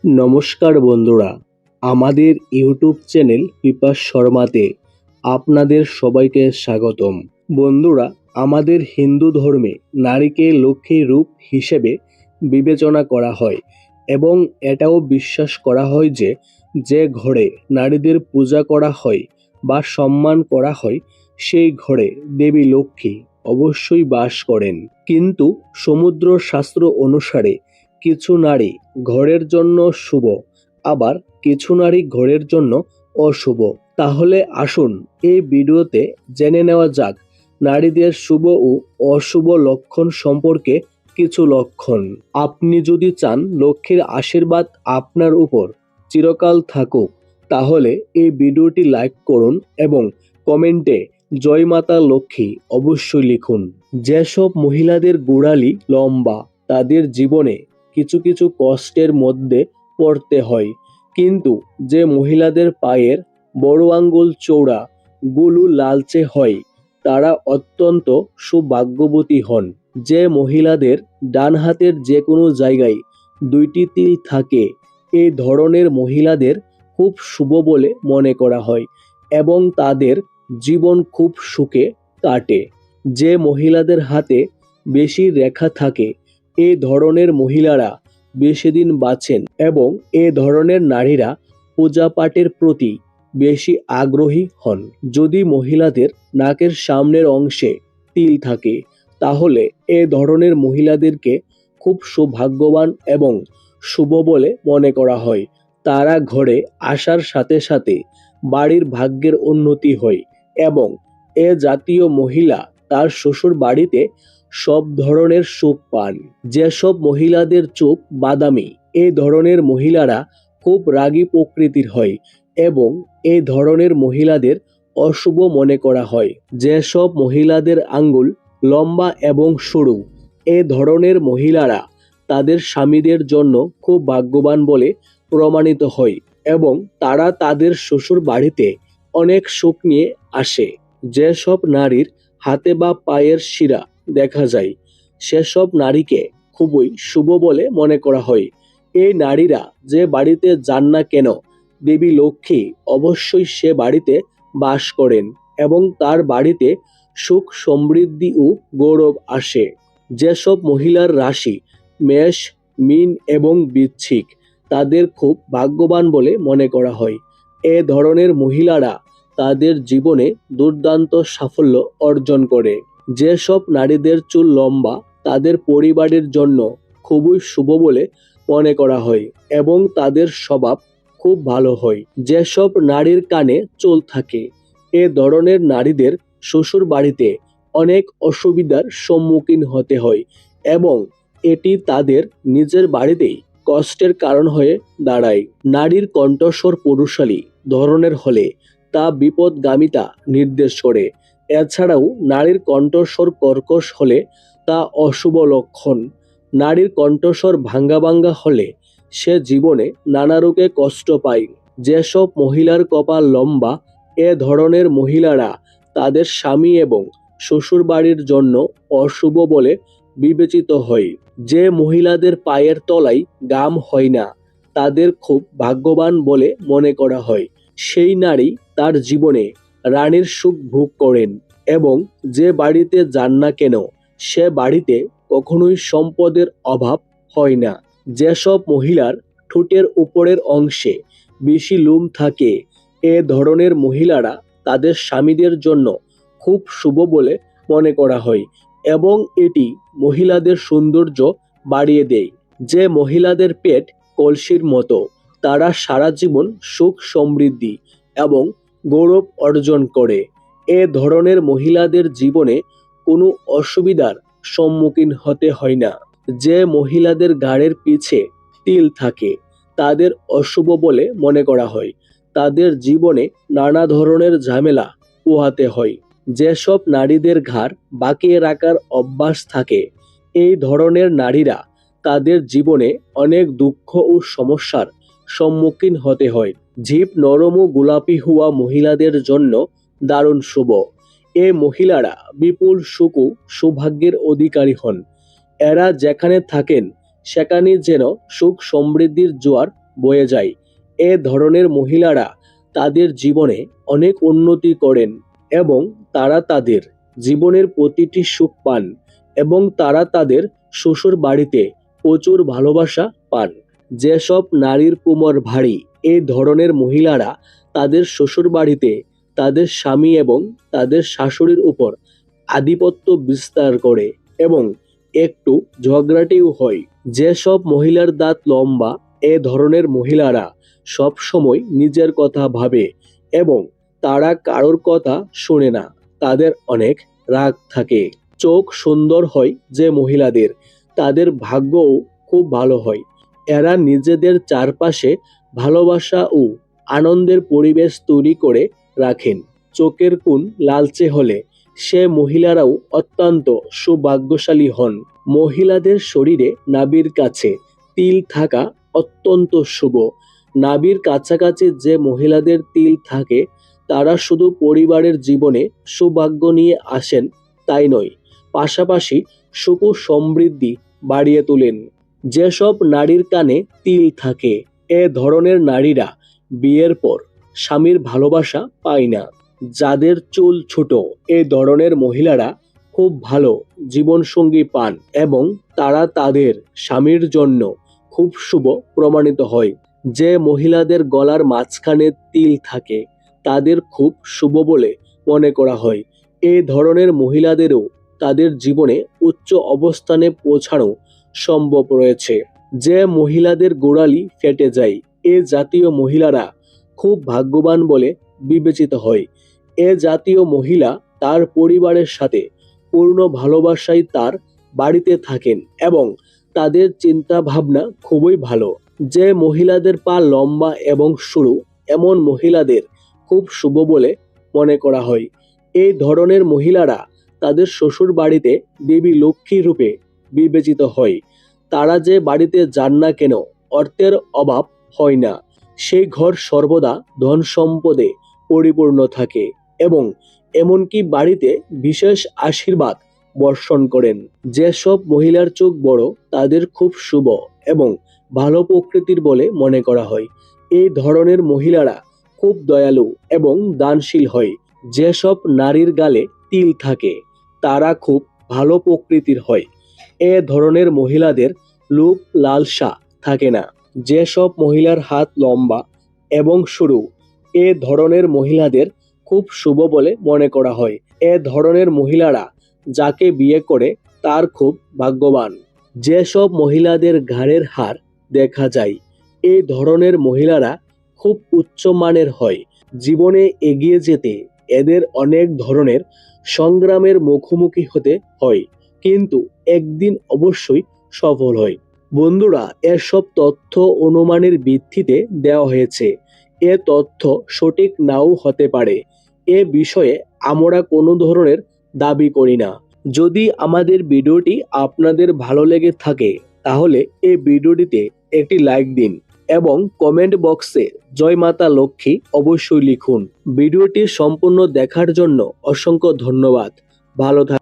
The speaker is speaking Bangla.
নমস্কার বন্ধুরা, আমাদের ইউটিউব চ্যানেল পিপাস শর্মাতে আপনাদের সবাইকে স্বাগতম। বন্ধুরা, আমাদের হিন্দু ধর্মে নারীকে লক্ষ্মীর রূপ হিসেবে বিবেচনা করা হয় এবং এটাও বিশ্বাস করা হয় যে যে ঘরে নারীদের পূজা করা হয় বা সম্মান করা হয় সেই ঘরে দেবী লক্ষ্মী অবশ্যই বাস করেন। কিন্তু সমুদ্র শাস্ত্র অনুসারে কিছু নারী ঘরের জন্য শুভ, আবার কিছু নারী ঘরের জন্য অশুভ। তাহলে আসুন এই ভিডিওতে জেনে নেওয়া যাক নারীদের শুভ ও অশুভ লক্ষণ সম্পর্কে কিছু লক্ষণ। আপনি যদি চান লক্ষ্মীর আশীর্বাদ আপনার উপর চিরকাল থাকুক, তাহলে এই ভিডিওটি লাইক করুন এবং কমেন্টে জয় মাতা লক্ষ্মী অবশ্যই লিখুন। যেসব মহিলাদের গোড়ালি লম্বা, তাদের জীবনে কিছু কিছু কষ্টের মধ্যে পড়তে হয়। কিন্তু যে মহিলাদের পায়ের বড় আঙ্গুল চৌড়া, গুলু লালচে হয়, তারা অত্যন্ত সৌভাগ্যবতী হন। যে মহিলাদের ডান হাতের যে কোনো জায়গায় দুইটি তিল থাকে, এই ধরনের মহিলাদের খুব শুভ বলে মনে করা হয় এবং তাদের জীবন খুব সুখে কাটে। যে মহিলাদের হাতে বেশি রেখা থাকে, এই ধরনের মহিলারা বেশি দিন বাঁচেন এবং এ ধরনের নারীরা পূজা পাঠের প্রতি বেশি আগ্রহী হন। যদি মহিলাদের নাকের সামনের অংশে তিল থাকে, তাহলে এ ধরনের মহিলাদেরকে খুব সৌভাগ্যবান এবং শুভ বলে মনে করা হয়। তারা ঘরে আসার সাথে সাথে বাড়ির ভাগ্যের উন্নতি হয় এবং এ জাতীয় মহিলা তার শ্বশুর বাড়িতে সব ধরনের সুখ পান। যেসব মহিলাদের চোখ বাদামি, এই ধরনের মহিলারা খুব রাগী প্রকৃতির হয় এবং এই ধরনের মহিলাদের অশুভ মনে করা হয়। যেসব মহিলাদের আঙ্গুল লম্বা এবং সরু, এ ধরনের মহিলারা তাদের স্বামীদের জন্য খুব ভাগ্যবান বলে প্রমাণিত হয় এবং তারা তাদের শ্বশুর বাড়িতে অনেক সুখ নিয়ে আসে। যেসব নারীর হাতে বা পায়ের শিরা দেখা যায়, সেসব নারীকে খুবই শুভ বলে মনে করা হয়। এই নারীরা যে বাড়িতে যান না কেন, দেবী লক্ষ্মী অবশ্যই সে বাড়িতে বাস করেন এবং তার বাড়িতে সুখ সমৃদ্ধি ও গৌরব আসে। যেসব মহিলার রাশি মেষ, মীন এবং বৃশ্চিক, তাদের খুব ভাগ্যবান বলে মনে করা হয়। এ ধরনের মহিলারা তাদের জীবনে দুর্দান্ত সাফল্য অর্জন করে। যেসব নারীদের চুল লম্বা, তাদের পরিবারের জন্য খুবই শুভ বলে মনে করা হয় এবং তাদের স্বভাব খুব ভালো হয়। যেসব নারীর কানে চুল থাকে, এ ধরনের নারীদের শ্বশুর বাড়িতে অনেক অসুবিধার সম্মুখীন হতে হয় এবং এটি তাদের নিজের বাড়িতেই কষ্টের কারণ হয়ে দাঁড়ায়। নারীর কণ্ঠস্বর পুরুষালী ধরনের হলে তা বিপদগামিতা নির্দেশ করে। এছাড়াও নারীর কণ্ঠস্বর কর্কশ হলে তা অশুভ লক্ষণ। নারীর কণ্ঠস্বর ভাঙ্গা ভাঙ্গা হলে সে জীবনে নানা রোগে কষ্ট পায়। যেসব মহিলার কপাল লম্বা, এ ধরনের মহিলারা তাদের স্বামী এবং শ্বশুর বাড়ির জন্য অশুভ বলে বিবেচিত হয়। যে মহিলাদের পায়ের তলায় গাম হয় না, তাদের খুব ভাগ্যবান বলে মনে করা হয়। সেই নারী তার জীবনে রানীর সুখ ভোগ করেন এবং যে বাড়িতে যান না কেন, সে বাড়িতে কখনোই সম্পদের অভাব হয় না। যেসব মহিলার ঠোঁটের উপরের অংশে বেশি লোম থাকে, এ ধরনের মহিলারা তাদের স্বামীদের জন্য খুব শুভ বলে মনে করা হয় এবং এটি মহিলাদের সৌন্দর্য বাড়িয়ে দেয়। যে মহিলাদের পেট কলসির মতো, তারা সারা জীবন সুখ সমৃদ্ধি এবং গৌরব অর্জন করে। এ ধরনের মহিলাদের জীবনে কোনো অসুবিধার সম্মুখীন হতে হয় না। যে মহিলাদের ঘাড়ের পিছে তিল থাকে, তাদের অশুভ বলে মনে করা হয়। তাদের জীবনে নানা ধরনের ঝামেলা পোহাতে হয়। যেসব নারীদের ঘাড় বাঁকিয়ে রাখার অভ্যাস থাকে, এই ধরনের নারীরা তাদের জীবনে অনেক দুঃখ ও সমস্যার সম্মুখীন হতে হয়। জিভ নরম ও গোলাপি হওয়া মহিলাদের জন্য দারুণ শুভ। এ মহিলারা বিপুল সুখ ও সৌভাগ্যের অধিকারী হন। এরা যেখানে থাকেন সেখানে যেন সুখ সমৃদ্ধির জোয়ার বয়ে যায়। এ ধরনের মহিলারা তাদের জীবনে অনেক উন্নতি করেন এবং তারা তাদের জীবনের প্রতিটি সুখ পান এবং তারা তাদের শ্বশুর বাড়িতে প্রচুর ভালোবাসা পান। যেসব নারীর কোমর ভারী, এই ধরনের মহিলারা তাদের শ্বশুর বাড়িতে তাদের স্বামী এবং তাদের শাশুড়ির উপর আধিপত্য বিস্তার করে এবং একটু ঝগড়াটেও হয়। যেসব মহিলার দাঁত লম্বা, এ ধরনের মহিলারা সব সময় নিজের কথা ভাবে এবং তারা কারোর কথা শোনে না। তাদের অনেক রাগ থাকে। চোখ সুন্দর হয় যে মহিলাদের, তাদের ভাগ্যও খুব ভালো হয়। এরা নিজেদের চারপাশে ভালোবাসা ও আনন্দের পরিবেশ তৈরি করে রাখেন। চোখের কোণ লালচে হলে সে মহিলারাও অত্যন্ত সৌভাগ্যশালী হন। মহিলাদের শরীরে নাভির কাছে তিল থাকা অত্যন্ত শুভ। নাভির কাছাকাছি যে মহিলাদের তিল থাকে তারা শুধু পরিবারের জীবনে সৌভাগ্য নিয়ে আসেন তাই নয়, পাশাপাশি সুখ ও সমৃদ্ধি বাড়িয়ে তোলেন। যেসব নারীর কানে তিল থাকে, এ ধরনের নারীরা বিয়ের পর স্বামীর ভালোবাসা পায় না। যাদের চুল ছোট, এ ধরনের মহিলারা খুব ভালো জীবনসঙ্গী পান এবং তারা তাদের স্বামীর জন্য খুব শুভ প্রমাণিত হয়। যে মহিলাদের গলার মাঝখানে তিল থাকে তাদের খুব শুভ বলে মনে করা হয়। এ ধরনের মহিলাদেরও তাদের জীবনে উচ্চ অবস্থানে পৌঁছানো সম্ভব রয়েছে। যে মহিলাদের গোড়ালি ফেটে যায়, এ জাতীয় মহিলারা খুব ভাগ্যবান বলে বিবেচিত হয়। এ জাতীয় মহিলা তার পরিবারের সাথে পূর্ণ ভালোবাসায় তার বাড়িতে থাকেন এবং তাদের চিন্তা ভাবনা খুবই ভালো। যে মহিলাদের পা লম্বা এবং সরু, এমন মহিলাদের খুব শুভ বলে মনে করা হয়। এই ধরনের মহিলারা তাদের শ্বশুর বাড়িতে দেবী লক্ষ্মী রূপে বিবেচিত হয়। তারা যে বাড়িতে যান না কেন, অর্থের অভাব হয় না। সেই ঘর সর্বদা ধন সম্পদে পরিপূর্ণ থাকে এবং এমনকি বাড়িতে বিশেষ আশীর্বাদ বর্ষণ করেন। যেসব মহিলার চোখ বড় তাদের খুব শুভ এবং ভালো প্রকৃতির বলে মনে করা হয়। এই ধরনের মহিলারা খুব দয়ালু এবং দানশীল হয়। যেসব নারীর গালে তিল থাকে তারা খুব ভালো প্রকৃতির হয়। এ ধরনের মহিলাদের লোভ লালসা থাকে না। যেসব মহিলার হাত লম্বা এবং সরু, এ ধরনের মহিলাদের খুব শুভ বলে মনে করা হয়। এ ধরনের মহিলারা যাকে বিয়ে করে তার খুব ভাগ্যবান। যেসব মহিলাদের ঘাড়ের হাড় দেখা যায়, এই ধরনের মহিলারা খুব উচ্চমানের হয়। জীবনে এগিয়ে যেতে এদের অনেক ধরনের সংগ্রামের মুখোমুখি হতে হয়, কিন্তু একদিন অবশ্যই সফল হয়। বন্ধুরা, এসব তথ্য অনুমানের ভিত্তিতে দেওয়া হয়েছে। এ তথ্য সঠিক নাও হতে পারে। এ বিষয়ে আমরা কোনো ধরনের দাবি করি না। যদি আমাদের ভিডিওটি আপনাদের ভালো লেগে থাকে তাহলে এই ভিডিওটিতে একটি লাইক দিন এবং কমেন্ট বক্সে জয় মাতা লক্ষ্মী অবশ্যই লিখুন। ভিডিওটি সম্পূর্ণ দেখার জন্য অসংখ্য ধন্যবাদ। ভালো থাকুন।